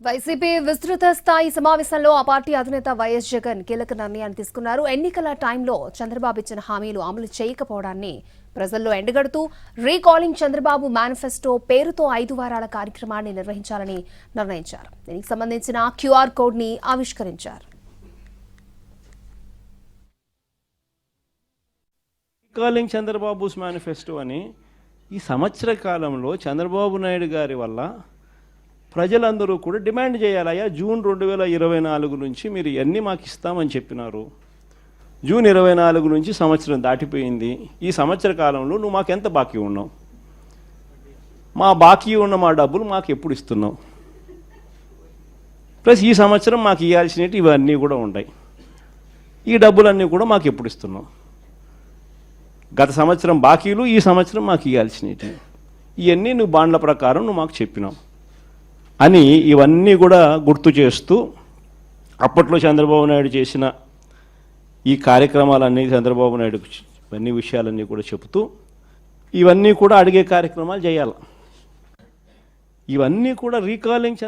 YCP విస్తృత స్థాయి సమావేశంలో ఆ పార్టీ అధినేత వైఎస్ జగన్ కీలక నిర్ణయాన్ని తీసుకున్నారు. ఎన్నికల టైంలో చంద్రబాబు ఇచ్చిన హామీలు అమలు చేయకపోవడాన్ని ప్రజల్లో ఎండగడుతూ రీకాలింగ్ చంద్రబాబు మేనిఫెస్టో పేరుతో 5 వారాల కార్యక్రమాన్ని నిర్వహించాలని నిర్ణయించారు. దీనికి సంబంధించిన క్యూఆర్ కోడ్ ని ఆవిష్కరించారు. రీకాలింగ్ చంద్రబాబుస్ మేనిఫెస్టో అని ఈ సంవత్సర కాలంలో చంద్రబాబు నాయుడు గారి వల్ల ప్రజలందరూ కూడా డిమాండ్ చేయాలయ్యా. జూన్ 2024 నుంచి మీరు ఇవన్నీ మాకు ఇస్తామని చెప్పినారు. జూన్ 24 నుంచి సంవత్సరం దాటిపోయింది. ఈ సంవత్సర కాలంలో నువ్వు మాకు ఎంత బాకీ ఉన్నావు, మా బాకీ ఉన్న మా డబ్బులు మాకు ఎప్పుడు ఇస్తున్నావు, ప్లస్ ఈ సంవత్సరం మాకు ఇవ్వాల్సినవి ఇవన్నీ కూడా ఉంటాయి, ఈ డబ్బులన్నీ కూడా మాకు ఎప్పుడు ఇస్తున్నావు, గత సంవత్సరం బాకీలు ఈ సంవత్సరం మాకు ఇవ్వాల్సినవి ఇవన్నీ నువ్వు బాండ్ల ప్రకారం నువ్వు మాకు చెప్పినావు అని ఇవన్నీ కూడా గుర్తు చేస్తూ అప్పట్లో చంద్రబాబు నాయుడు చేసిన ఈ కార్యక్రమాలన్నీ చంద్రబాబు నాయుడు అన్ని విషయాలన్నీ కూడా చెబుతూ ఇవన్నీ కూడా అడిగే కార్యక్రమాలు చేయాలి. ఇవన్నీ కూడా రీకాలింగ్